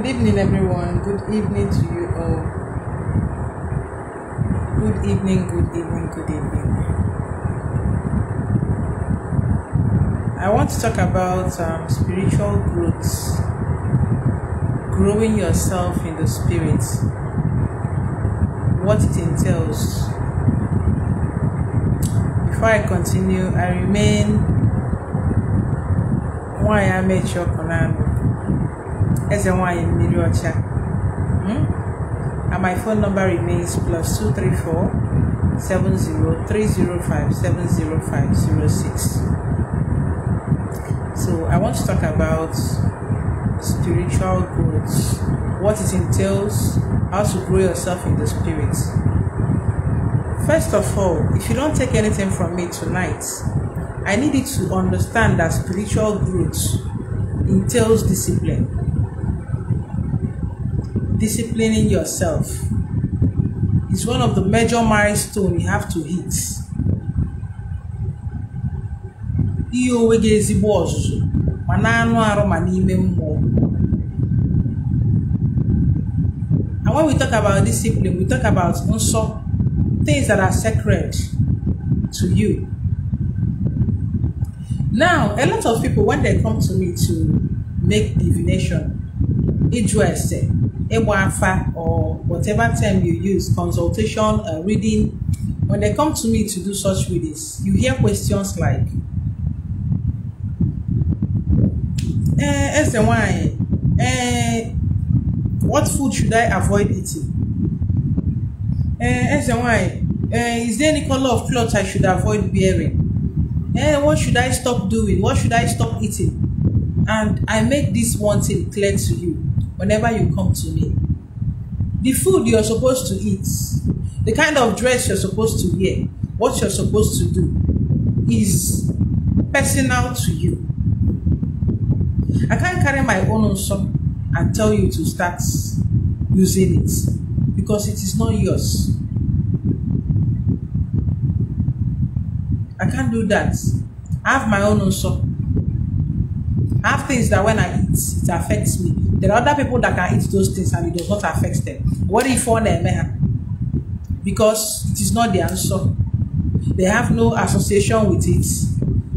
evening, everyone. Good evening to you all. Good evening, good evening, good evening. I want to talk about spiritual growth, growing yourself in the spirit, what it entails. Before I continue, I remain why I made your Konano as a why in Miriocha. And my phone number remains +234 70305 70506. So I want to talk about spiritual growth, what it entails, how to grow yourself in the spirit. First of all, if you don't take anything from me tonight, I need you to understand that spiritual growth entails discipline. Disciplining yourself is one of the major milestones you have to hit. And when we talk about discipline, we talk about also things that are sacred to you. Now, a lot of people, when they come to me to make divination, or whatever term you use, consultation, reading, when they come to me to do such readings, you hear questions like, what food should I avoid eating? Is there any color of clothes I should avoid wearing? What should I stop doing? What should I stop eating? And I make this one thing clear to you whenever you come to me. The food you're supposed to eat, the kind of dress you're supposed to wear, what you're supposed to do is personal to you. I can't carry my own song and tell you to start using it because it is not yours. I can't do that. I have my own song. I have things that when I eat, it affects me. There are other people that can eat those things and it does not affect them. What if one them? Because it is not their answer. They have no association with it.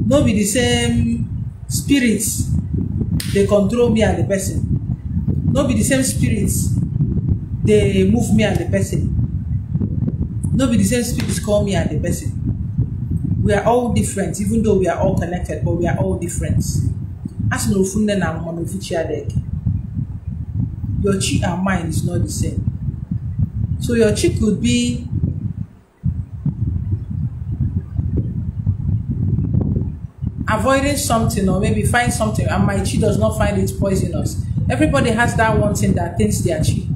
No be the same spirits. They control me and the person. No be the same spirits. They move me and the person. No be the same spirits call me and the person. We are all different, even though we are all connected, but we are all different. As no funde na monoficia deck. Your chi and mine is not the same. So your chi could be avoiding something or maybe find something and my chi does not find it poisonous. Everybody has that one thing that thinks their chi.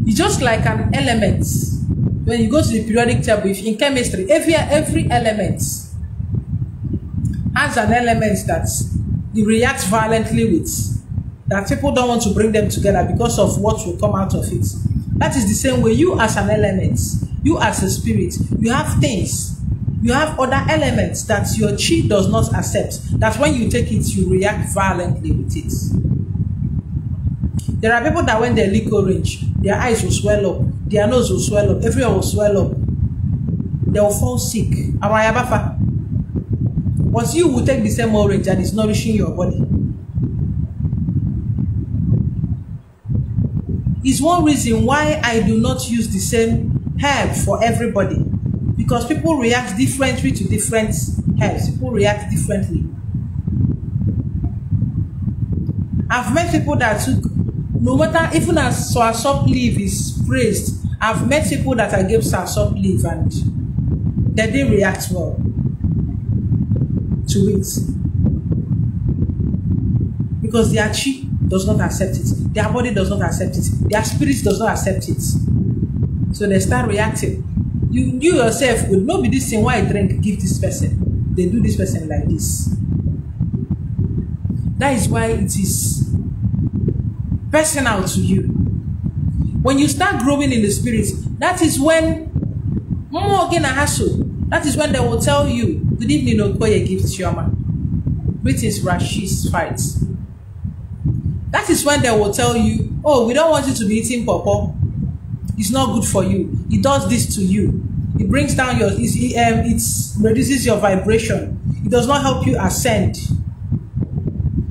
It's just like an element. When you go to the periodic table, if in chemistry, every element has an element that it reacts violently with, that people don't want to bring them together because of what will come out of it. That is the same way you as an element, you as a spirit, you have things, you have other elements that your chi does not accept, that when you take it, you react violently with it. There are people that when they lick orange, their eyes will swell up, their nose will swell up, everyone will swell up. They will fall sick. But you will take the same orange and it's nourishing your body. It's one reason why I do not use the same herb for everybody. Because people react differently to different herbs. People react differently. I've met people that took, no matter, even as soursop leaf is praised, I've met people that I gave soursop leaf and they didn't react well to it. Because their chi does not accept it. Their body does not accept it. Their spirit does not accept it. So they start reacting. You yourself will not be this thing why I drink, give this person. They do this person like this. That is why it is personal to you. When you start growing in the spirit, that is when that is when they will tell you, good evening, Okoye gift Chioma. Greetings, Rashi's fights. That is when they will tell you, Oh, we don't want you to be eating pawpaw. It's not good for you. It does this to you. It brings down your, it reduces your vibration. It does not help you ascend.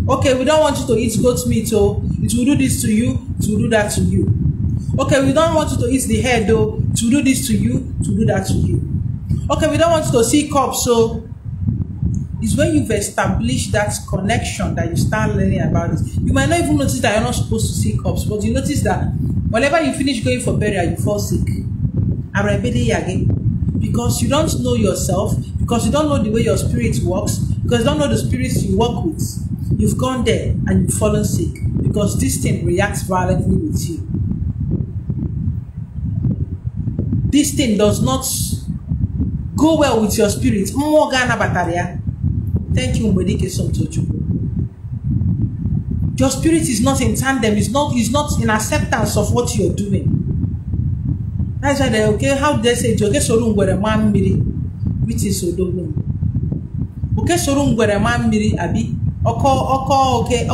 Okay, we don't want you to eat goat meat, so it will do this to you, it will do that to you. Okay, we don't want you to eat the head, though, to do this to you, to do that to you. Okay, we don't want you to see cups, so it's when you've established that connection that you start learning about it. You might not even notice that you're not supposed to see cups, but you notice that whenever you finish going for burial, you fall sick. Because you don't know yourself, because you don't know the way your spirit works, because you don't know the spirits you work with. You've gone there and you've fallen sick because this thing reacts violently with you. This thing does not go well with your spirit. Thank you, Mbedike Somtoju. Your spirit is not in tandem, is not in acceptance of what you're doing. That's why they okay, how they say Joge Sorum were a man miri, which is so don't. Okay, Sorum were a man miri abi. Okay.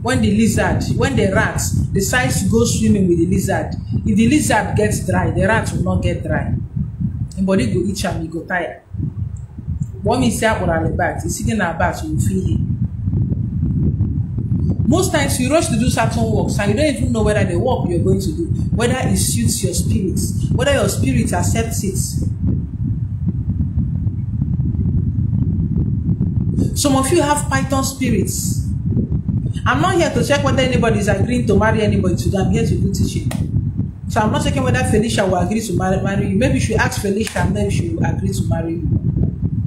When the rats decide to go swimming with the lizard, if the lizard gets dry, the rat will not get dry. And body go itch and go tired. What means that what the bat is sitting our bat will feel him. Most times we rush to do certain works and you don't even know whether the work you're going to do, whether it suits your spirits, whether your spirit accepts it. Some of you have python spirits. I'm not here to check whether anybody is agreeing to marry anybody today. I'm here to do teaching. So I'm not checking whether Felicia will agree to marry you. Maybe you should ask Felicia and then she will agree to marry you.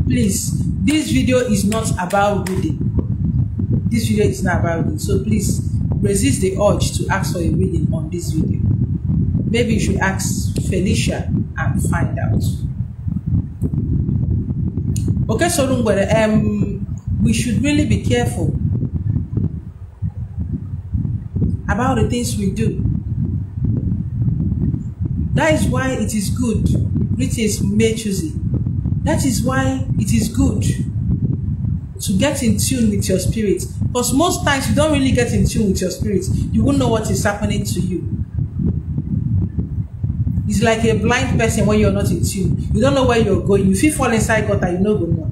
Please, this video is not about reading. This video is not about reading. So please, resist the urge to ask for a reading on this video. Maybe you should ask Felicia and find out. Okay, so we should really be careful about the things we do. That is why it is good. Greetings, May Chuzi. That is why it is good to get in tune with your spirit. Because most times you don't really get in tune with your spirit. You won't know what is happening to you. It's like a blind person when you're not in tune. You don't know where you're going. If you fall inside gutter, you know go no.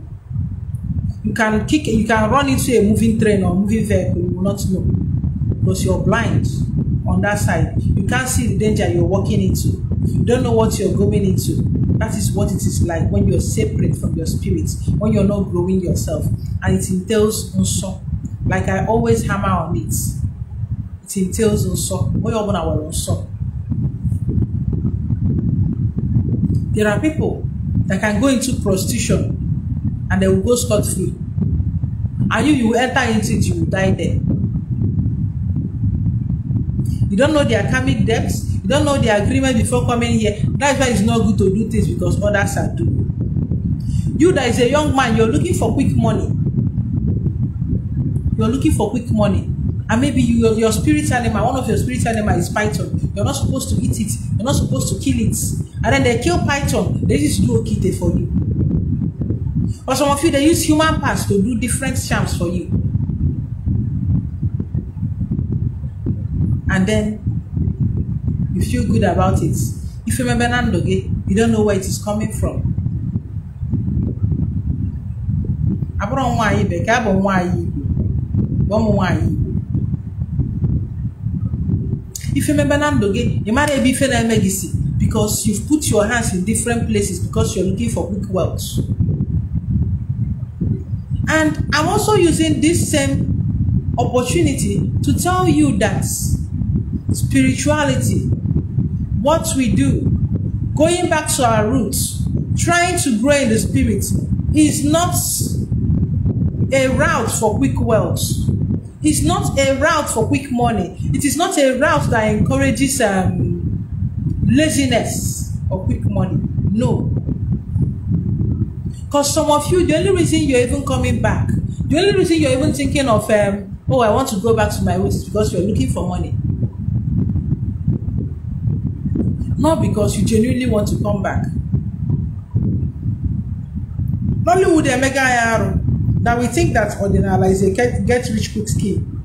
You can run into a moving train or moving vehicle, you will not know. Because you're blind on that side. You can't see the danger you're walking into. You don't know what you're going into. That is what it is like when you're separate from your spirit, when you're not growing yourself. And it entails unso. Like I always hammer on it. It entails unso. There are people that can go into prostitution and they will go scot-free. And you will enter into it, you will die there. You don't know their karmic debts. You don't know their agreement before coming here. That's why it's not good to do things because others are doing. You that is a young man, you're looking for quick money. You're looking for quick money. And maybe your spirit animal, one of your spirit animal is python. You're not supposed to eat it. You're not supposed to kill it. And then they kill python. They just do okite for you. Or some of you, they use human parts to do different charms for you. And then you feel good about it. If you remember Nandoge, you don't know where it is coming from. If you remember Nandoge, you might be feeling legacy because you've put your hands in different places because you're looking for quick wealth. And I'm also using this same opportunity to tell you that spirituality, what we do, going back to our roots, trying to grow in the spirit, is not a route for quick wealth. It's not a route for quick money. It is not a route that encourages laziness or quick money. No. Because some of you, the only reason you're even coming back, the only reason you're even thinking of, oh, I want to go back to my roots is because you're looking for money. Not because you genuinely want to come back. Nollywood mega arrow that we think that ordinary is a get rich quick scheme.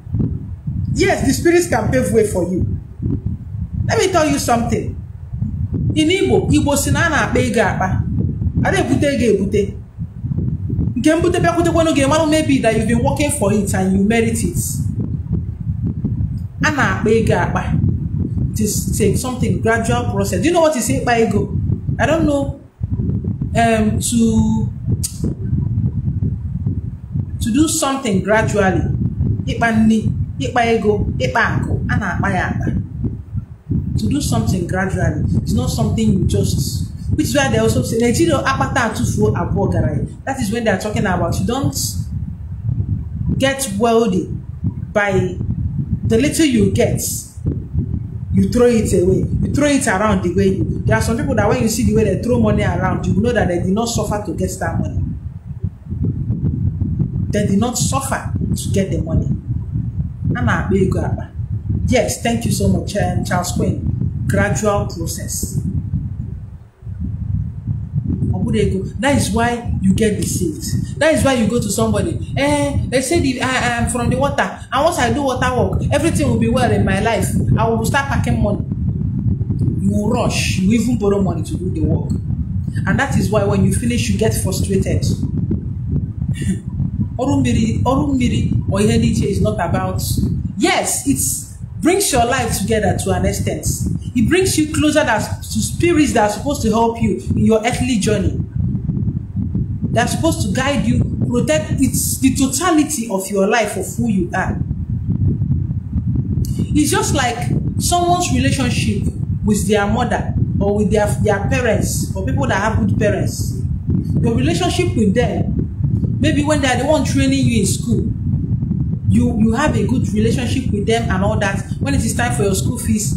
Yes, the spirits can pave way for you. Let me tell you something. In Igbo si na na-akpa ego akpa. Ada ebute ego ebute. Nke mbute bịakwute kwenu ga-emarụ maybe that you've been working for it and you merit it. A na-akpa ego akpa. It is something gradual process. Do you know what is ikpa ego? I don't know. To do something gradually. Ikpa nni, ikpa ego, ikpa akụ, a na-akpa ya akpa. To do something gradually. It's not something you just. Which is why they also say, Nigeria akpata atufuo abụọ gara ya. That is when they are talking about you don't get wealthy by the little you get. You throw it away. You throw it around the way you. There are some people that when you see the way they throw money around, you know that they did not suffer to get that money. They did not suffer to get the money. Yes, thank you so much, Charles Quinn. Gradual process. That is why you get deceived. That is why you go to somebody. They say I am from the water, and once I do water work, everything will be well in my life. I will start packing money. You will rush. You even borrow money to do the work, and that is why when you finish, you get frustrated. Orummiri or Ihediche is not about. Yes, it brings your life together to an extent. It brings you closer to spirits that are supposed to help you in your earthly journey. They are supposed to guide you, protect the totality of your life, of who you are. It's just like someone's relationship with their mother or with their parents, or people that have good parents. Your relationship with them, maybe when they are the one training you in school, you have a good relationship with them and all that. When it is time for your school fees,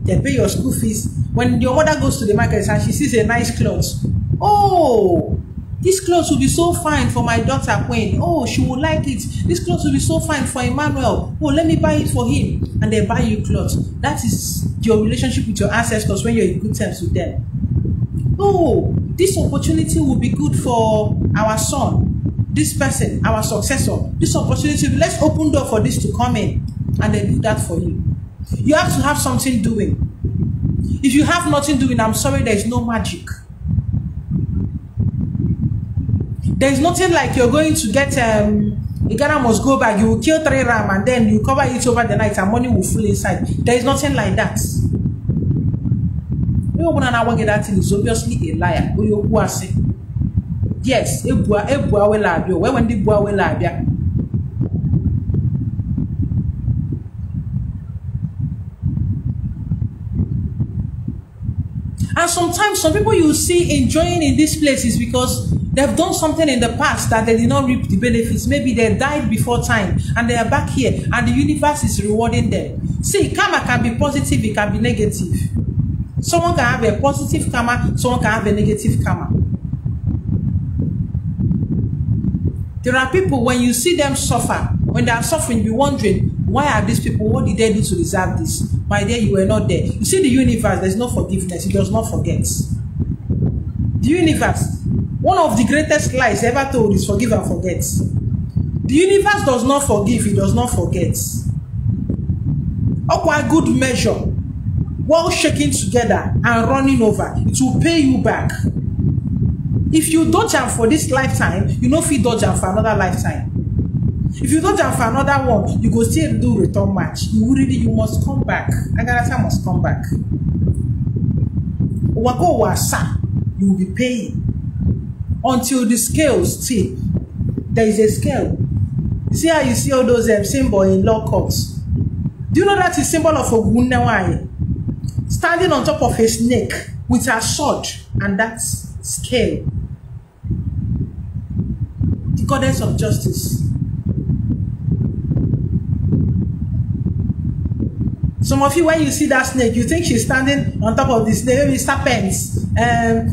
they pay your school fees. When your mother goes to the market and she sees a nice clothes, oh, this clothes will be so fine for my daughter Queen. Oh, she will like it. This clothes will be so fine for Emmanuel. Oh, let me buy it for him. And they buy you clothes. That is your relationship with your ancestors when you're in good terms with them. Oh, this opportunity will be good for our son. This person, our successor. This opportunity, let's open door for this to come in. And they do that for you. You have to have something doing. If you have nothing doing, I'm sorry, there is no magic. There is nothing like you're going to get a Ghana must go back. You will kill 3 ram and then you cover it over the night and money will flow inside. There is nothing like that. That thing is obviously a liar. Yes, when the and sometimes some people you see enjoying in these places because they've done something in the past that they did not reap the benefits. Maybe they died before time and they are back here and the universe is rewarding them. See, karma can be positive, it can be negative. Someone can have a positive karma, someone can have a negative karma. There are people, when you see them suffer, when they are suffering, you're wondering, why are these people, what did they do to deserve this? My dear, you were not there. You see the universe, there's no forgiveness, it does not forget. The universe, one of the greatest lies ever told is forgive and forget. The universe does not forgive, it does not forget. Upon good measure, well shaken together and running over, it will pay you back. If you dodge am for this lifetime, you no fit dodge am for another lifetime. If you dodge am for another one, you go still do return match. You must come back. Agarata must come back. Wako wasa, you will be paying until the scales tip. There is a scale. See how you see all those symbols in law courts. Do you know that is symbol of Ogunewai standing on top of a snake with a sword, and that's scale. The goddess of justice. Some of you, when you see that snake, you think she's standing on top of the snake, maybe serpents.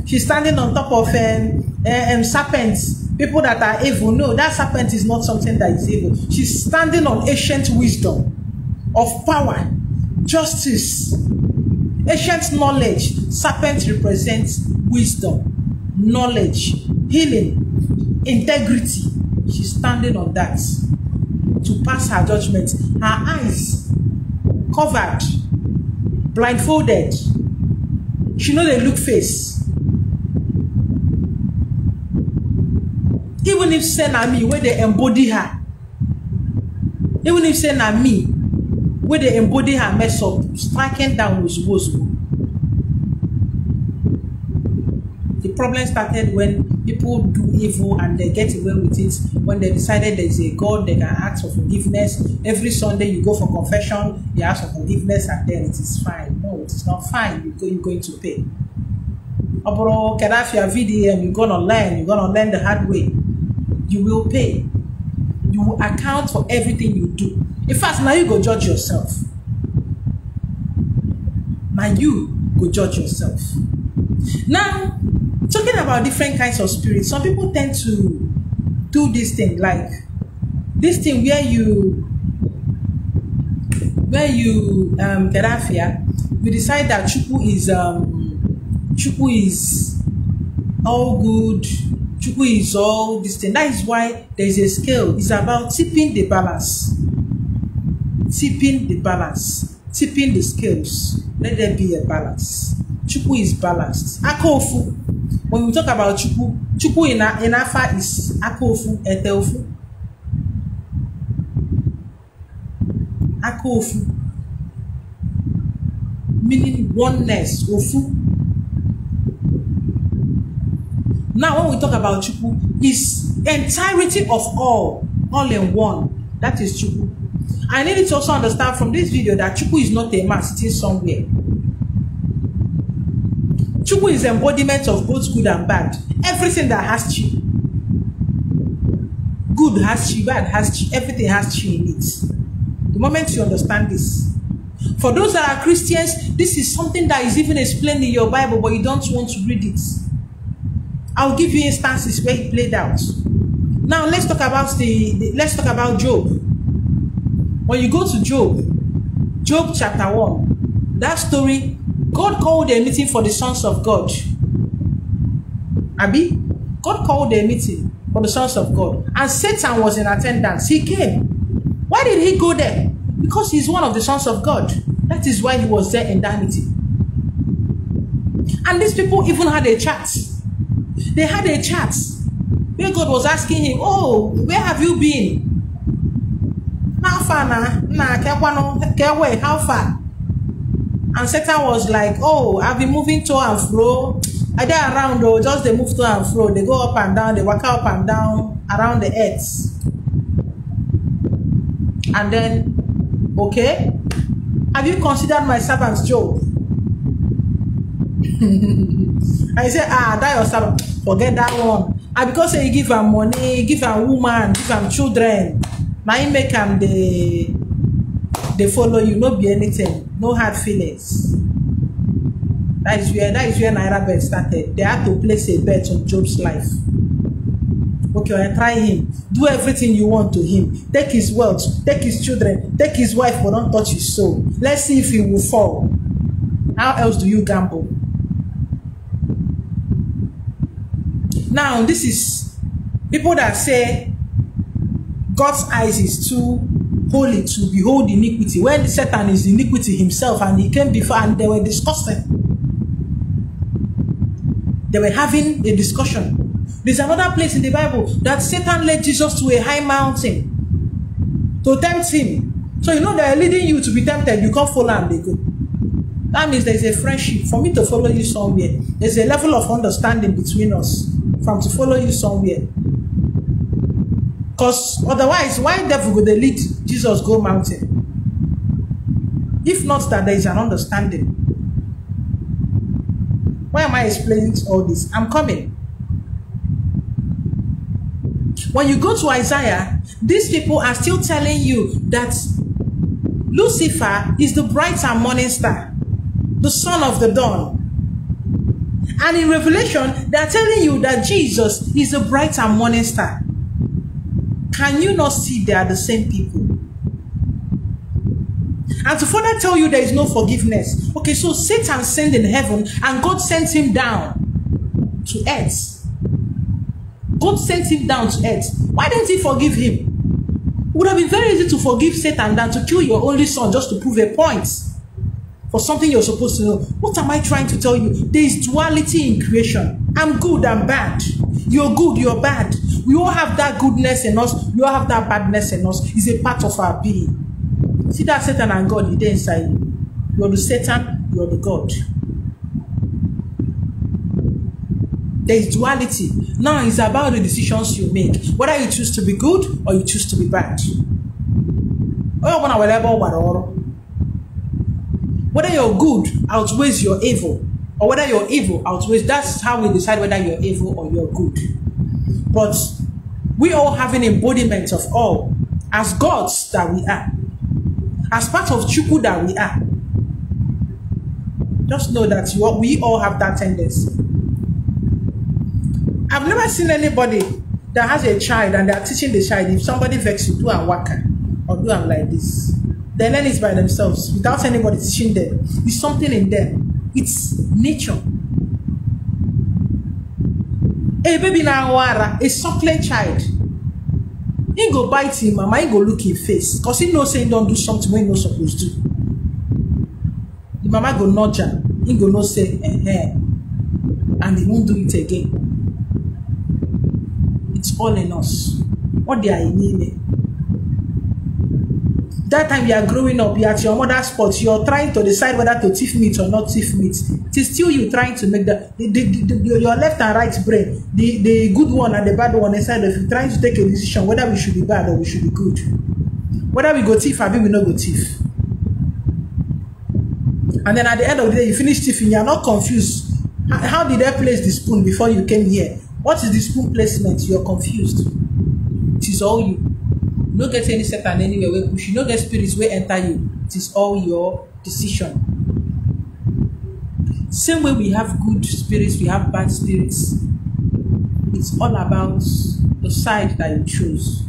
She's standing on top of serpents. People that are evil. No, that serpent is not something that is evil. She's standing on ancient wisdom of power, justice, ancient knowledge. Serpent represents wisdom, knowledge, healing, integrity. She's standing on that. to pass her judgment. Her eyes covered, blindfolded. She know they look face. Even if say na me, where they embody her. Even if say na me, where they embody her mess up, striking down with woe. The problem started when people do evil and they get away with it. When they decided there is a God, they can ask for forgiveness. Every Sunday you go for confession, you ask for forgiveness, and then it is fine. No, it is not fine. You're going to pay. Abro, can I have your VDM? You're gonna learn the hard way. You will pay. You will account for everything you do. In fact, now you go judge yourself. Now you go judge yourself. Now, talking about different kinds of spirits, some people tend to do this thing, like this thing where you you decide that Chukwu is all good, Chukwu is all this thing. That is why there is a scale. It's about tipping the balance. Tipping the balance. Tipping the scales. Let there be a balance. Chukwu is balanced. Akofu. When we talk about Chukwu in Afa is Akofu, Eteofu. Akofu. Meaning oneness, Ofu. Now when we talk about Chukwu, is entirety of all in one. That is Chukwu. I need to also understand from this video that Chukwu is not a man sitting somewhere. Chukwu is embodiment of both good and bad. Everything that has chi. Good has chi, bad has chi, everything has chi in it. The moment you understand this. For those that are Christians, this is something that is even explained in your Bible, but you don't want to read it. I'll give you instances where it played out. Now let's talk about Job. When you go to Job chapter 1, that story, God called a meeting for the sons of God. Abi, God called a meeting for the sons of God, and Satan was in attendance. He came. Why did he go there? Because he's one of the sons of God. That is why he was there in that meeting. And these people even had a chat. They had a chat where God was asking him, "Oh, where have you been? How far how far?" And Satan was like, "Oh, I've been moving to and fro. Are they around though? Just they move to and fro. They go up and down. They walk up and down around the earth." And then, okay, have you considered my servant Job? I said, that your servant. Forget that one. And because you give her money, give her woman, give her children, now you make them they follow you, no be anything, no hard feelings. That is where Naira bet started. They had to place a bet on Job's life. Okay, try him. Do everything you want to him. Take his wealth, take his children, take his wife, but don't touch his soul. Let's see if he will fall. How else do you gamble? Now, this is people that say God's eyes is too holy to behold iniquity. When Satan is iniquity himself, and he came before and they were discussing. They were having a discussion. There's another place in the Bible that Satan led Jesus to a high mountain to tempt him. So you know they are leading you to be tempted. You can't follow and they go. That means there's a friendship. For me to follow you somewhere, there's a level of understanding between us. From to follow you somewhere. Because otherwise, why devil would they lead Jesus go mountain? If not that there is an understanding. Why am I explaining all this? I'm coming. When you go to Isaiah, these people are still telling you that Lucifer is the bright and morning star, the son of the dawn. And in Revelation, they are telling you that Jesus is the bright and morning star. Can you not see they are the same people? And to further tell you there is no forgiveness. Okay, so Satan sinned in heaven and God sent him down to earth. God sent him down to earth. Why didn't he forgive him? It would have been very easy to forgive Satan than to kill your only son just to prove a point for something you're supposed to know. What am I trying to tell you? There is duality in creation. I'm good, I'm bad. You're good, you're bad. We all have that goodness in us. We all have that badness in us. It's a part of our being. See that Satan and God, they're inside you. You're the Satan, you're the God. There is duality. Now it's about the decisions you make. Whether you choose to be good or you choose to be bad. Whether your good outweighs your evil, or whether your evil outweighs, that's how we decide whether you're evil or you're good. But we all have an embodiment of all, as gods that we are, as part of Chukwu that we are. Just know that we all have that tendency. I've never seen anybody that has a child and they are teaching the child, if somebody vexes you, do a waka or do them like this. They learn it by themselves without anybody teaching them. It's something in them. It's nature. A baby now, a suckling child. He go bite him, mama, he go look him face. Because he knows saying don't do something when he's not supposed to. The mama go nudge him. He go no say, and he won't do it again. It's all in us. What they are in. That time you are growing up, you're at your mother's spot, you're trying to decide whether to thief meat or not thief meat. It is still you trying to make your left and right brain, the good one and the bad one inside of you, trying to take a decision whether we should be bad or we should be good. Whether we go thief or we not go thief. And then at the end of the day, you finish thieving, you're not confused. How did I place the spoon before you came here? What is the spoon placement? You're confused. It is all you. You don't get any Satan anywhere where push. You don't get spirits where enter you. It is all your decision. Same way we have good spirits, we have bad spirits. It's all about the side that you choose.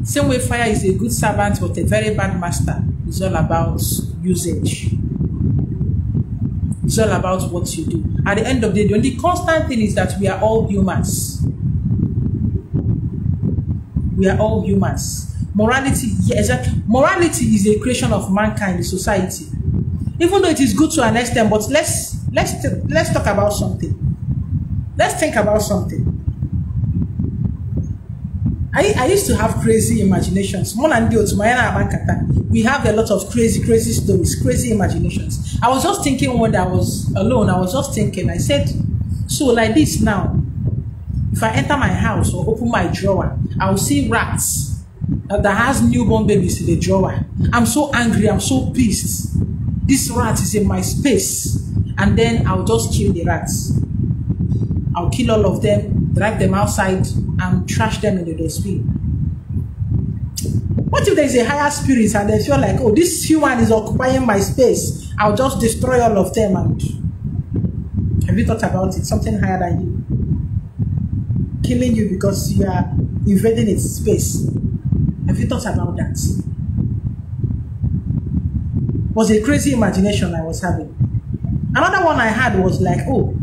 Same way fire is a good servant but a very bad master. It's all about usage. It's all about what you do. At the end of the day, the only constant thing is that we are all humans. We are all humans. Morality, yeah, exactly. Morality is a creation of mankind, the society. Even though it is good to an extent, but let's talk about something. Let's think about something. I used to have crazy imaginations. We have a lot of crazy stories, crazy imaginations. I was just thinking when I was alone, I was just thinking, I said, so like this now, if I enter my house or open my drawer, I will see rats that has newborn babies in the drawer. I'm so angry, I'm so pissed. This rat is in my space. And then I'll just kill the rats. I'll kill all of them, drive them outside, and trash them in the dustbin. What if there is a higher spirit and they feel like, oh, this human is occupying my space? I'll just destroy all of them. And have you thought about it? Something higher than you. Killing you because you are invading its space. Have you thought about that? It was a crazy imagination I was having. Another one I had was like, oh,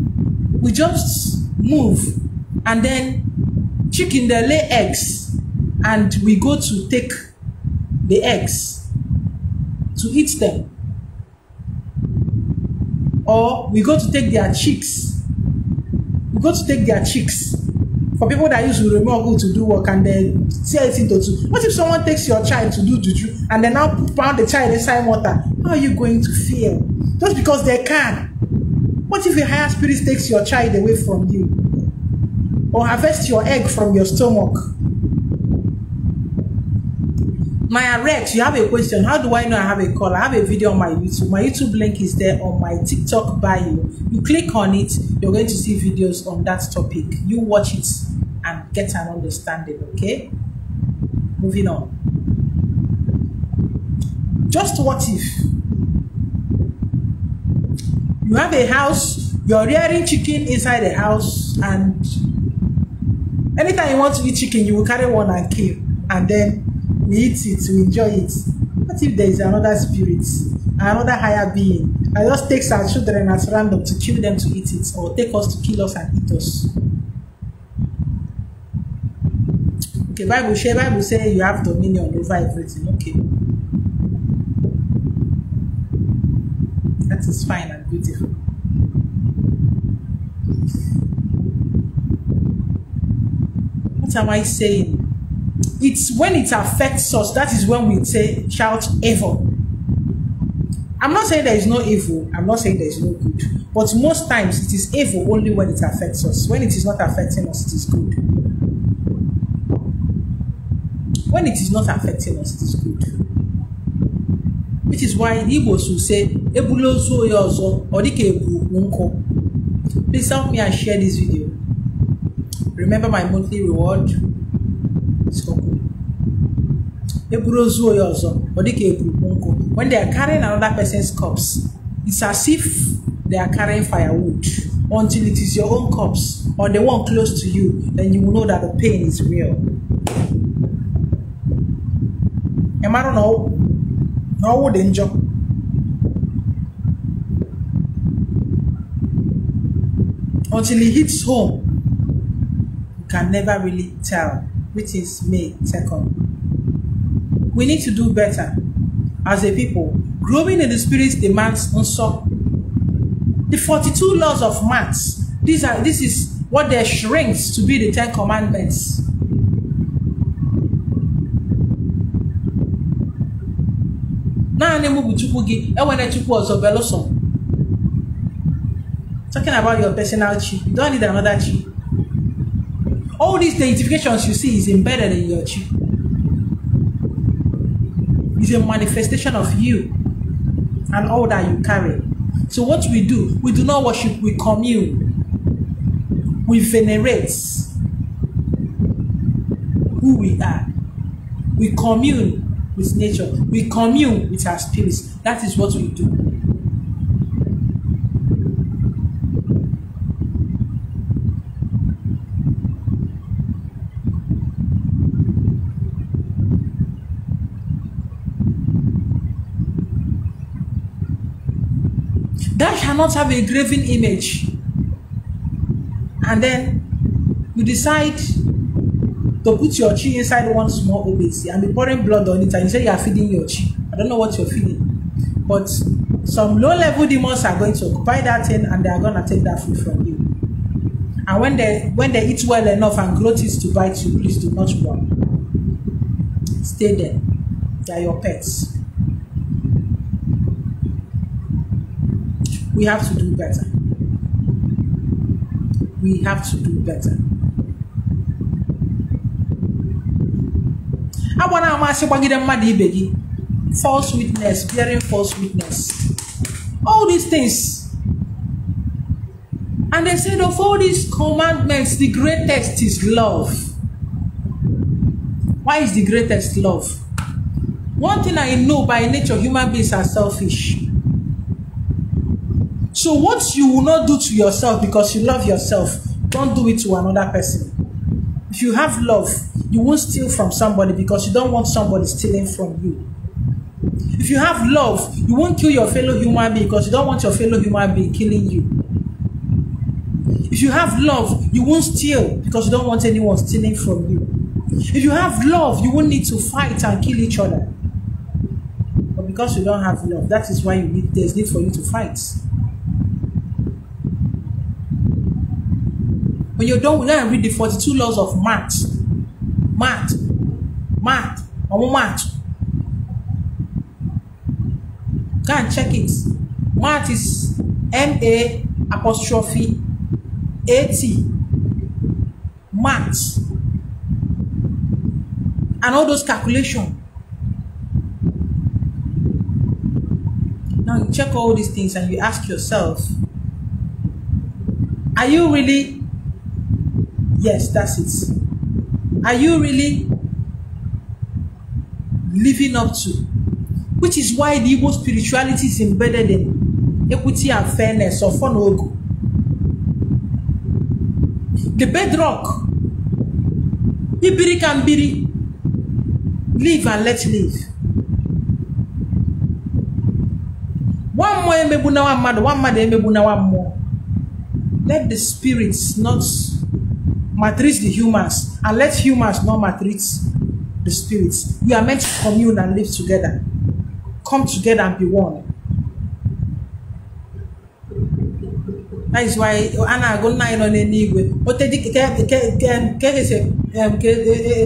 we just move and then chicken they lay eggs and we go to take the eggs to eat them, or we go to take their chicks. We go to take their chicks. For people that use remote to do work and then tear it into two. What if someone takes your child to do juju and then now pound the child inside water? How are you going to feel? Just because they can. What if a higher spirit takes your child away from you? Or harvest your egg from your stomach? Maya Rex, you have a question. How do I know I have a call? I have a video on my YouTube. My YouTube link is there on my TikTok bio. You click on it, you're going to see videos on that topic. You watch it and get an understanding, okay? Moving on. Just what if you have a house, you're rearing chicken inside the house, and anytime you want to eat chicken, you will carry one and kill, and then we eat it, we enjoy it. What if there is another spirit, another higher being that just takes our children at random to kill them to eat it, or take us to kill us and eat us? Okay, Bible say you have dominion over everything. Okay. That is fine and beautiful. What am I saying? It's when it affects us, that is when we say, shout evil. I'm not saying there is no evil. I'm not saying there is no good. But most times it is evil only when it affects us. When it is not affecting us, it is good. When it is not affecting us, it is good. Which is why Igbos will say, Ebulo so yozo, odike ebu unko. Please help me and share this video. Remember my monthly reward. When they are carrying another person's cups, it's as if they are carrying firewood. Until it is your own cups or the one close to you, then you will know that the pain is real. Am I don't know? No would enjoy. Until it hits home, you can never really tell, which is May 2nd. We need to do better as a people. Growing in the spirit demands also the 42 laws of maths. This is what they shrinks to be the 10 commandments. Talking about your personal chi. You don't need another chi. All these identifications you see is embedded in your chi. It's a manifestation of you and all that you carry. So what we do not worship, we commune. We venerate who we are. We commune with nature. We commune with our spirits. That is what we do. That cannot have a graven image. And then you decide to put your chi inside one small obese and be pouring blood on it and you say you are feeding your chi. I don't know what you're feeding. But some low-level demons are going to occupy that thing and they are going to take that food from you. And when they eat well enough and grow teeth to bite you, please do not run. Stay there. They are your pets. We have to do better. We have to do better. I want to false witness, bearing false witness. All these things. And they said of all these commandments, the greatest is love. Why is the greatest love? One thing I know by nature, human beings are selfish. So what you will not do to yourself because you love yourself, don't do it to another person. If you have love, you won't steal from somebody because you don't want somebody stealing from you. If you have love, you won't kill your fellow human being because you don't want your fellow human being killing you. If you have love, you won't steal because you don't want anyone stealing from you. If you have love, you won't need to fight and kill each other. But because you don't have love, that is why there's need for you to fight. When you're done with that, read the 42 laws of math. Math. Go and check it. Math is M-A''AT. Math. And all those calculations. Now you check all these things and you ask yourself, are you really? Yes, that's it. Are you really living up to? Which is why the Igbo spirituality is embedded in equity and fairness of Onogo. The bedrock. Ibiri can biri. Live and let live. One more emebuna one mother emebuna one more. Let the spirits not maltreat the humans and let humans not maltreat the spirits. We are meant to commune and live together. Come together and be one. That is why Anna go nine on any way. But they say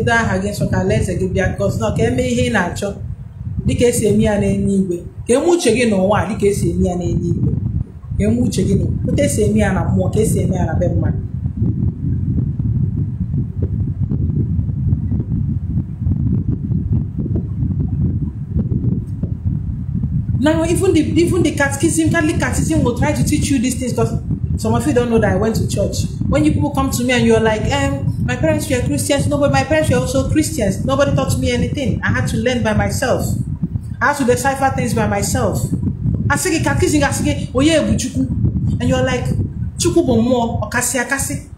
against what I let give because no can me here natural. The case me and any way. Can much again or what? The case me and any way. Can much again. But they say me and a more case me and a better man. Now, even the catechism, Catholic catechism will try to teach you these things because some of you don't know that I went to church. When you people come to me and you're like, my parents were Christians. No, but my parents were also Christians. Nobody taught me anything. I had to learn by myself. I had to decipher things by myself. I say the catechism, I say, oh yeah, and you're like, chuku bomo okasi akasi.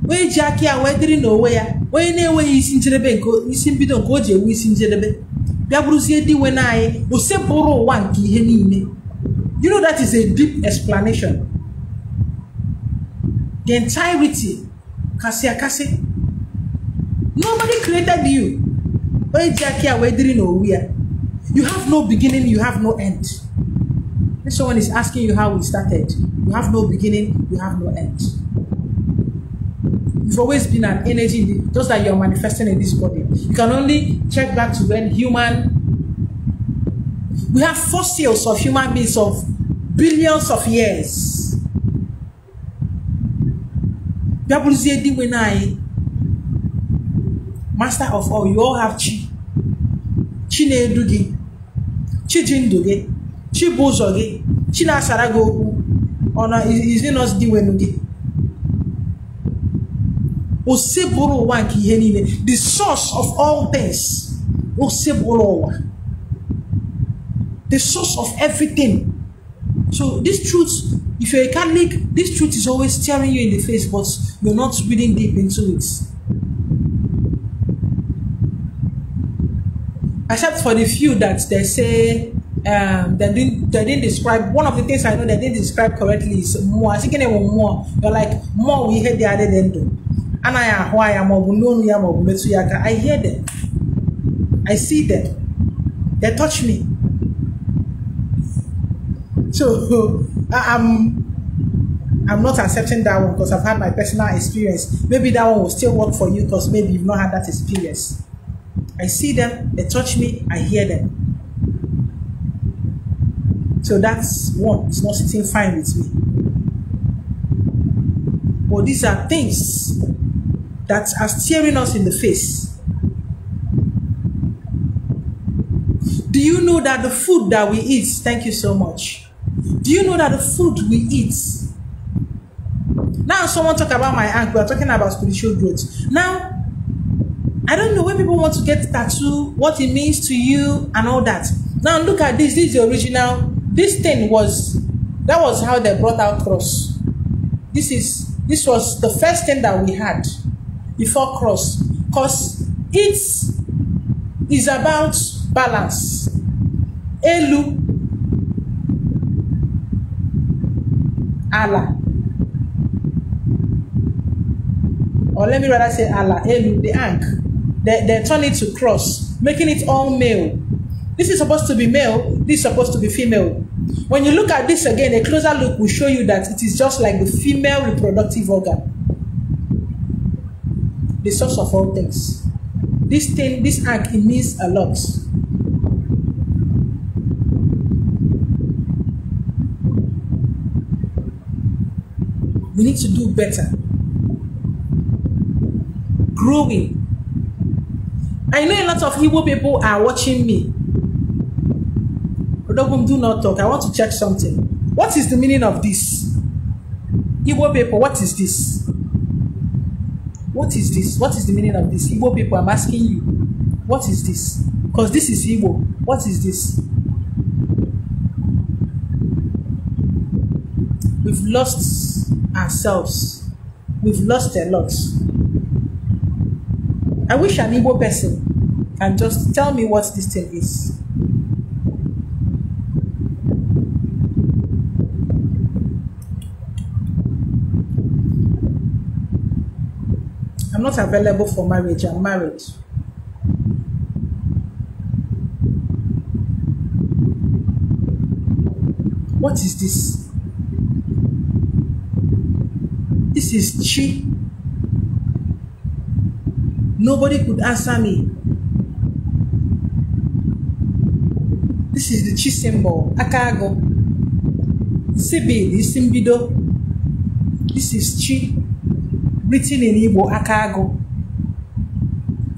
Where Jackie are weathering nowhere. Where anywhere is in Jerebe, you simply don't go to is in Jerebe. You know that is a deep explanation. The entirety. Nobody created you. You have no beginning, you have no end. If someone is asking you how we started, you have no beginning, you have no end. You've always been an energy, just that you're manifesting in this body. You can only check back to when we have fossils of human beings of billions of years. Master of all, you all have chi. Chi nedugi, chi jindugi, chi bozogi, chi na sarago. Or no, is it not diwenugi? The source of all things. The source of everything. So this truth, if you're a Catholic, this truth is always staring you in the face, but you're not reading deep into it. Except for the few that they say they didn't describe. One of the things I know they didn't describe correctly is more. I think they were more. You're like more we heard the other than do. And I hear them. I see them. They touch me. So I'm not accepting that one because I've had my personal experience. Maybe that one will still work for you because maybe you've not had that experience. I see them, they touch me, I hear them. So that's one. It's not sitting fine with me. But these are things that are staring us in the face. Do you know that the food that we eat, thank you so much. Do you know that the food we eat? Now someone talk about my aunt, we are talking about spiritual growth. Now, I don't know when people want to get tattoo, what it means to you and all that. Now look at this, this is the original. This thing that was how they brought out cross. This was the first thing that we had before cross, because it is about balance. Elu, Allah, or let me rather say Allah, Elu, the Ankh. They turn it to cross, making it all male. This is supposed to be male, this is supposed to be female. When you look at this again, a closer look will show you that it is just like the female reproductive organ. The source of all things. This thing, this act, it means a lot. We need to do better. Growing. I know a lot of Igbo people are watching me. Do not talk. I want to check something. What is the meaning of this? Igbo people, what is this? What is this? What is the meaning of this? Igbo people, I'm asking you. What is this? Because this is Igbo. What is this? We've lost ourselves. We've lost a lot. I wish an Igbo person can just tell me what this thing is. I'm not available for marriage. I'm married. What is this? This is chi. Nobody could answer me. This is the chi symbol. Akago. Sibi, the simbido. This is chi. Written in Igbo, Akago.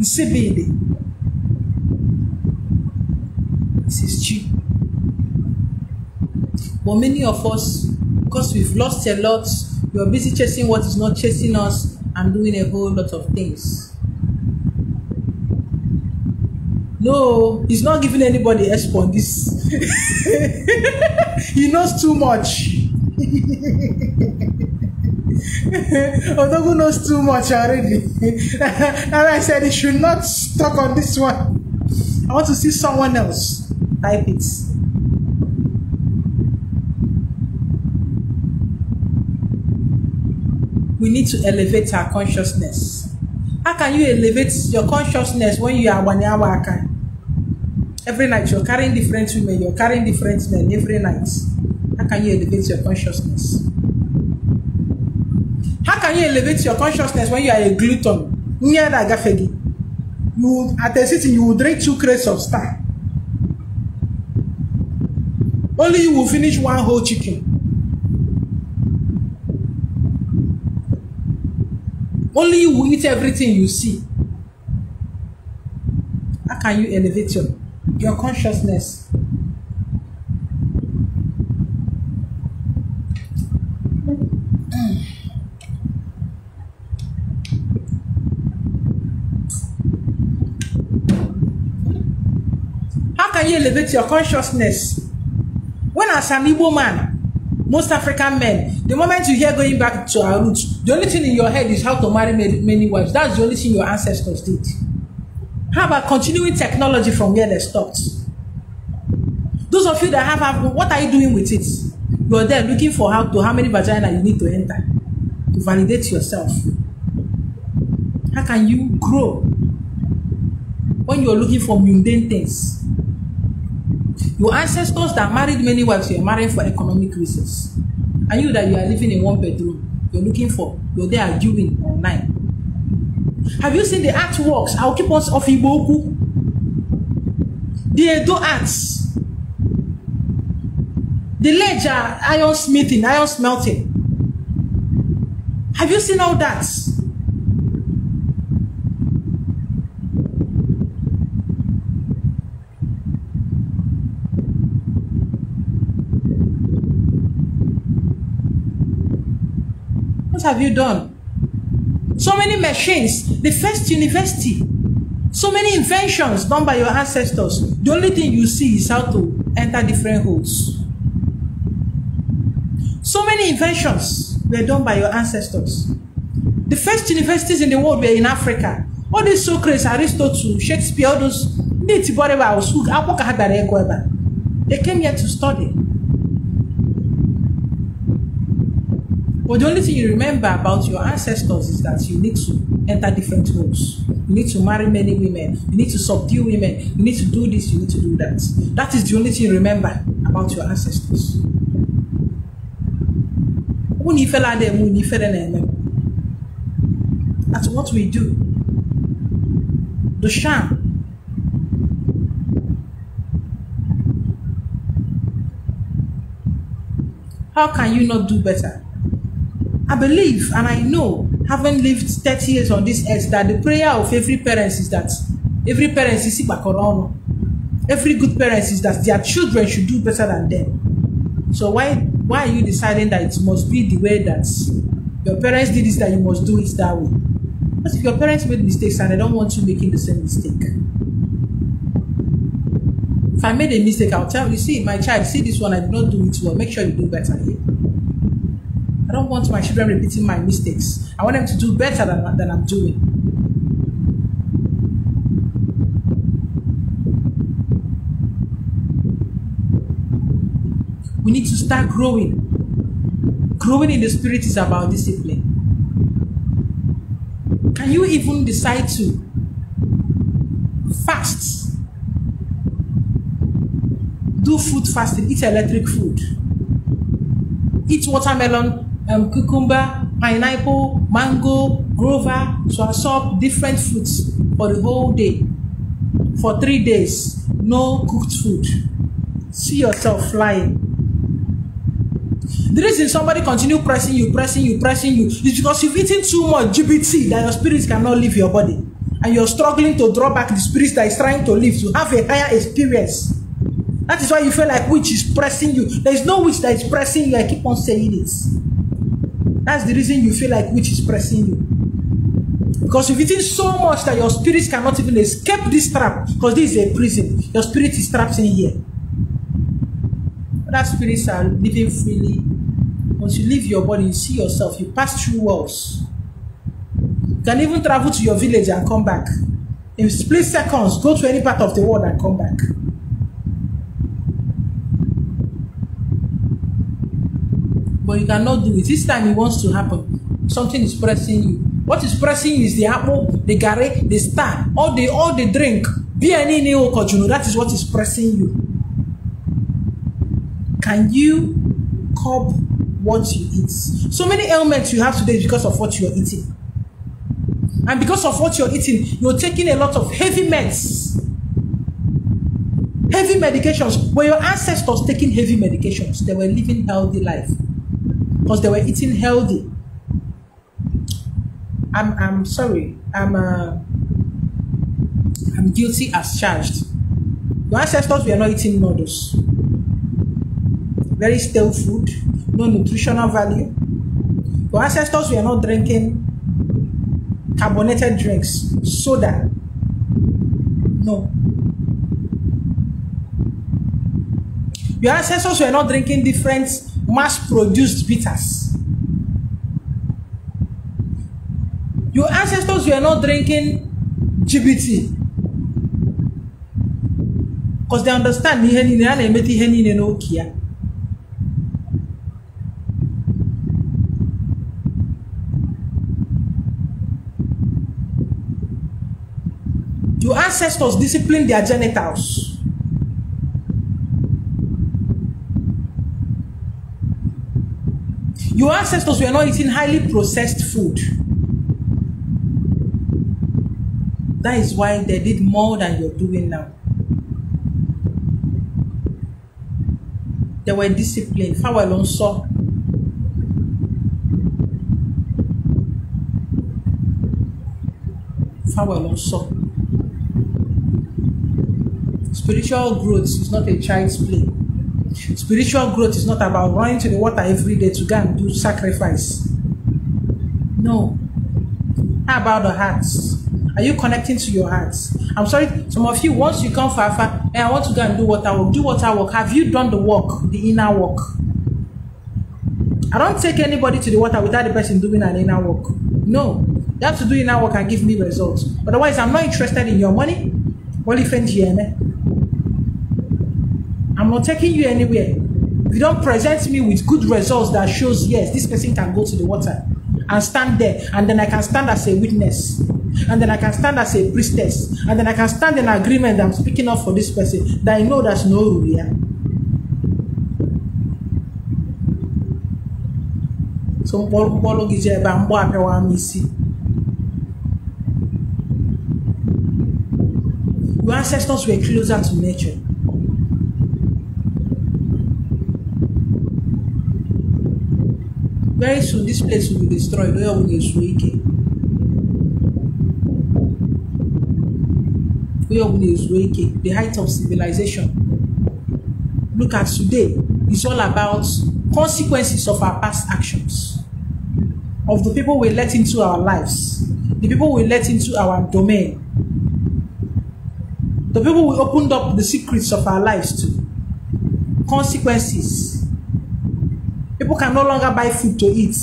Sibi. This is chi. But many of us, because we've lost a lot, we are busy chasing what is not chasing us and doing a whole lot of things. No, he's not giving anybody exp on this. He knows too much. Odogu knows too much already. And I said he should not talk on this one. I want to see someone else type it. We need to elevate our consciousness. How can you elevate your consciousness when you are wanyawaka? Every night you're carrying different women, you're carrying different men every night. How can you elevate your consciousness? How can you elevate your consciousness when you are a glutton? You at a sitting you will drink 2 crates of Star. Only you will finish 1 whole chicken. Only you will eat everything you see. How can you elevate your consciousness? How can you elevate your consciousness? When as an Igbo man, most African men, the moment you hear going back to our roots, the only thing in your head is how to marry many wives. That's the only thing your ancestors did. How about continuing technology from where they stopped? Those of you that have what are you doing with it? You're there looking for how many vagina you need to enter to validate yourself. How can you grow when you're looking for mundane things? Your ancestors that married many wives, you're marrying for economic reasons. And you that you are living in 1 bedroom, you're there arguing online. Have you seen the artworks? I'll keep on of Iboku. The Edo arts. The ledger, iron smithing, iron smelting. Have you seen all that? What have you done? So many machines, the first university, so many inventions done by your ancestors. The only thing you see is how to enter different holes. So many inventions were done by your ancestors. The first universities in the world were in Africa. All these Socrates, Aristotle, Shakespeare, all those, they came here to study. But the only thing you remember about your ancestors is that you need to enter different holes. You need to marry many women. You need to subdue women. You need to do this. You need to do that. That is the only thing you remember about your ancestors. That's what we do. The sham. How can you not do better? I believe and I know, having lived 30 years on this earth, that the prayer of every parent is that every parent is every good parent is that their children should do better than them. So why are you deciding that it must be the way that your parents did this, that you must do it that way? But if your parents made mistakes and they don't want you making the same mistake. If I made a mistake, I'll tell you, see, my child, see this one, I did not do it well. Make sure you do better here. I don't want my children repeating my mistakes. I want them to do better than I'm doing. We need to start growing. Growing in the spirit is about discipline. Can Can you even decide to fast? Do food fasting, eat electric food. Eat watermelon, cucumber, pineapple, mango, guava, soursop, different fruits for the whole day. For 3 days, no cooked food. See yourself flying. The reason somebody continue pressing you is because you've eaten too much GBT that your spirits cannot leave your body. And you're struggling to draw back the spirits that is trying to live to have a higher experience. That is why you feel like witch is pressing you. There is no witch that is pressing you. I keep on saying it. That's the reason you feel like witch is pressing you. Because you've eaten so much that your spirits cannot even escape this trap. Because this is a prison. Your spirit is trapped in here. Other spirits are living freely. Once you leave your body, you see yourself. You pass through walls. You can even travel to your village and come back. In split seconds, go to any part of the world and come back. But you cannot do it. This time it wants to happen. Something is pressing you. What is pressing you is the apple, the gare, the star, all the drink. That is what is pressing you. Can you curb what you eat? So many ailments you have today because of what you are eating. And because of what you're eating, you're taking a lot of heavy meds. Heavy medications. Were your ancestors taking heavy medications? They were living healthy life. Because they were eating healthy. I'm sorry. I'm guilty as charged. Your ancestors were not eating noodles. Very stale food, no nutritional value. Your ancestors were not drinking carbonated drinks, soda. No. Your ancestors were not drinking different mass-produced bitters. Your ancestors were not drinking GBT. Because they understand your ancestors disciplined their genitals. Your ancestors were not eating highly processed food. That is why they did more than you're doing now. They were disciplined. Spiritual growth is not a child's play. Spiritual growth is not about running to the water every day to go and do sacrifice. No. How about the hearts? Are you connecting to your hearts? I'm sorry, some of you, once you come far, and I want to go and do water work. Do water work. Have you done the work, the inner work? I don't take anybody to the water without the person doing an inner work. No. You have to do inner work and give me results. Otherwise, I'm not interested in your money. I'm not taking you anywhere. If you don't present me with good results that shows, yes, this person can go to the water and stand there, and then I can stand as a witness, and then I can stand as a priestess, and then I can stand in agreement that I'm speaking up for this person, that I know there's no rule here. So, your ancestors were closer to nature. Very soon, this place will be destroyed. The height of civilization. Look at today. It's all about consequences of our past actions. Of the people we let into our lives. The people we let into our domain. The people we opened up the secrets of our lives to. Consequences. People can no longer buy food to eat.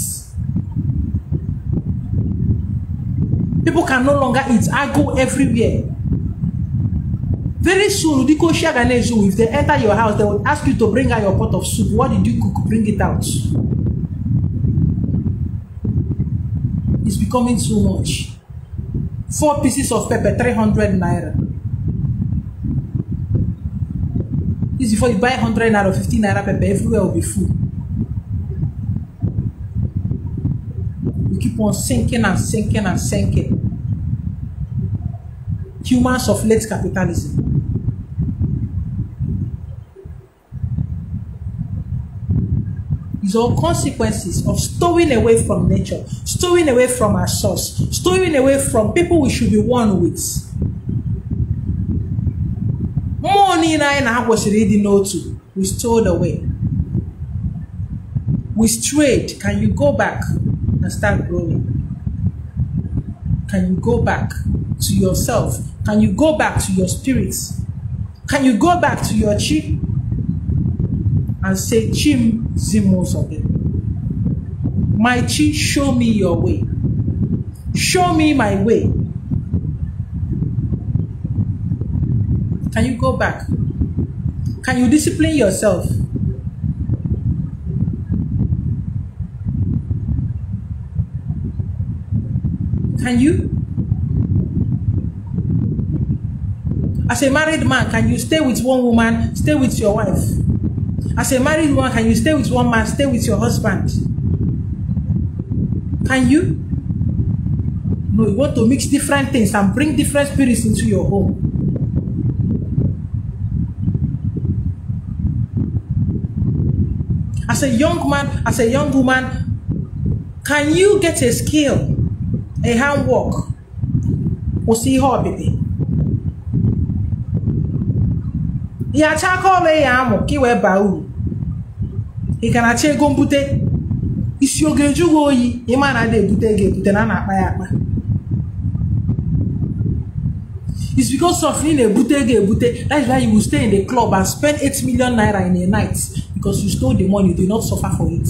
People can no longer eat. I go everywhere. Very soon, if they enter your house, they will ask you to bring out your pot of soup. What did you cook? Bring it out. It's becoming too much. 4 pieces of pepper, 300 naira. This before you buy 100 naira or 50 naira pepper, everywhere will be full. You keep on sinking and sinking and sinking. Humans of late capitalism. These are all consequences of stowing away from nature, stowing away from our source, stowing away from people we should be one with. Money I was reading no to. We stowed away. We strayed. Can you go back and start growing? Can you go back to yourself? Can you go back to your spirits? Can you go back to your chi and say, Chim Zimos of it? My chi, show me your way. Show me my way. Can you go back? Can you discipline yourself? Can you? As a married man, can you stay with one woman, stay with your wife? As a married woman, can you stay with one man, stay with your husband? Can you? No, you want to mix different things and bring different spirits into your home. As a young man, as a young woman, can you get a skill, a handwork? Or see how, baby? Ya chakole ya amo kiwe bauru. Ikana che gombute. Isi ogeju oyi imana de bute na akpa ya akpa. It's because of a bute. That's why you will stay in the club and spend 8 million naira in a night because you stole the money. You do not suffer for it.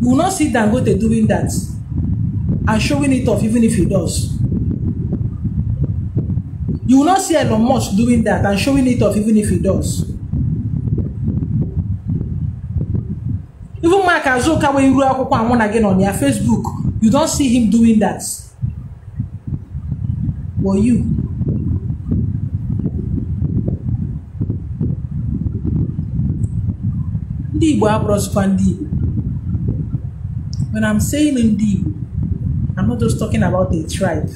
You will not sit down and go to doing that and showing it off even if he does. You will not see Elon Musk doing that and showing it off even if he does. Even Mark Azuka, when you grow up again on your Facebook, you don't see him doing that. Or you. When I'm saying Ndi, I'm not just talking about a tribe.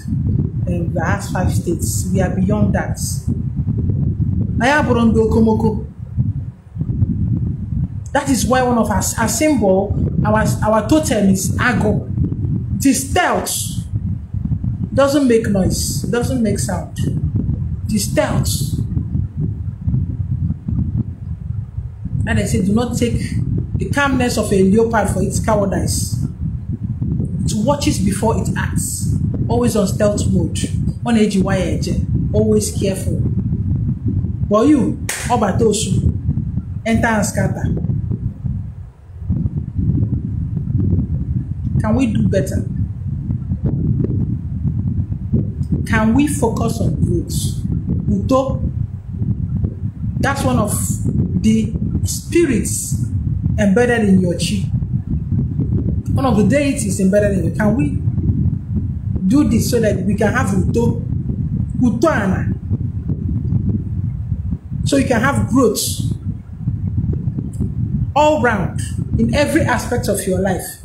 That has 5 states. We are beyond that. That is why one of our symbol, our totem is Ago. It is stealth. Doesn't make noise. Doesn't make sound. It is stealth. And I say, do not take the calmness of a leopard for its cowardice. It watches before it acts. Always on stealth mode. On AGY, always careful. But you, Obatosu, enter and scatter. Can we do better? Can we focus on growth? Uto, that's one of the spirits embedded in your chi. One of the deities embedded in you. Can we do this so that we can have Uto? Utoana. So you can have growth all round in every aspect of your life.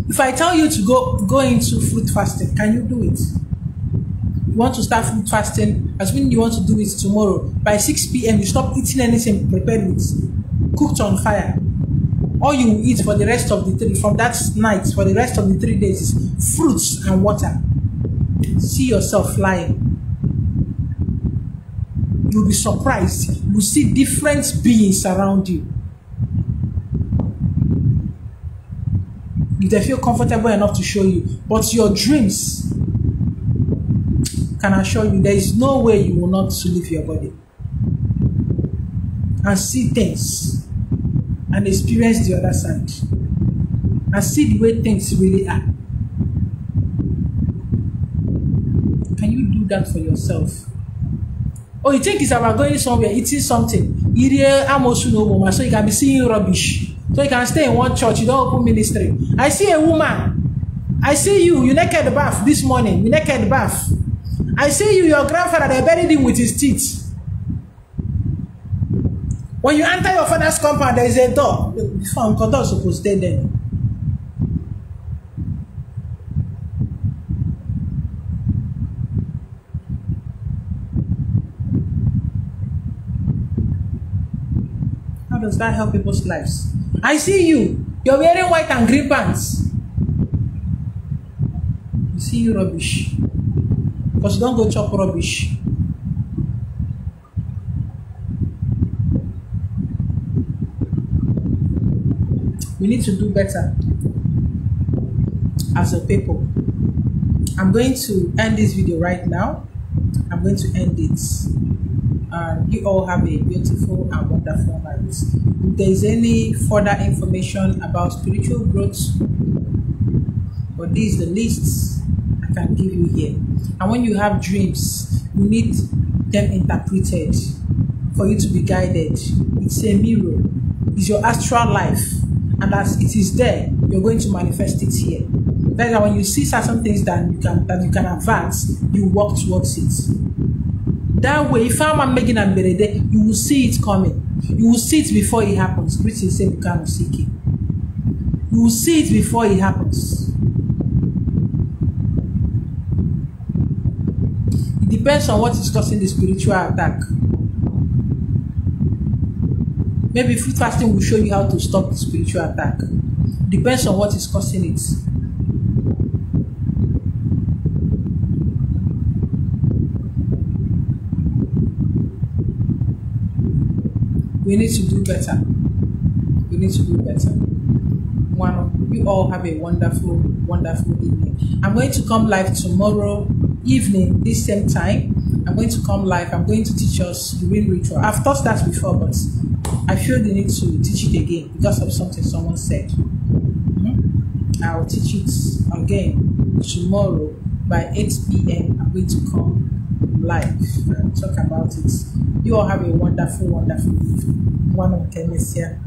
If I tell you to go into fruit fasting, can you do it? You want to start fruit fasting, assuming you want to do it tomorrow. By 6 p.m. you stop eating anything prepared with, cooked on fire. All you will eat for the rest of the 3, from that night, for the rest of the 3 days is fruits and water. See yourself flying. You'll be surprised. You'll see different beings around you. If they feel comfortable enough to show you, but your dreams can assure you there is no way you will not leave your body and see things and experience the other side and see the way things really are. Can you do that for yourself? Or you think it's about going somewhere, eating something, so you can be seeing rubbish. So you can stay in one church, you don't open ministry. I see a woman. I see you naked bath this morning. You naked bath. I see you, your grandfather, they buried him with his teeth. When you enter your father's compound, there is a door. Before Uncle Door supposed to stay there. How does that help people's lives? I see you. You're wearing white and green pants. You see you rubbish. Because don't go chop rubbish. We need to do better as a people. I'm going to end this video right now. I'm going to end it. You all have a beautiful and wonderful night. If there is any further information about spiritual growth, but this is the least I can give you here. And when you have dreams, you need them interpreted for you to be guided. It's a mirror. It's your astral life. And as it is there, you're going to manifest it here. That's why when you see certain things that you can advance, you walk towards it. That way, if I'm making a berede, you will see it coming. You will see it before it happens. Which is say become seeking. You will see it before it happens. It depends on what is causing the spiritual attack. Maybe food fasting will show you how to stop the spiritual attack. Depends on what is causing it. We need to do better. We need to do better. You all have a wonderful, wonderful evening. I'm going to come live tomorrow evening, this same time. I'm going to come live. I'm going to teach us the real ritual. I've taught that before, but I feel the need to teach it again because of something someone said. I'll teach it again tomorrow by 8 p.m. I'm going to come live and talk about it. You all have a wonderful, wonderful evening. One of them is here.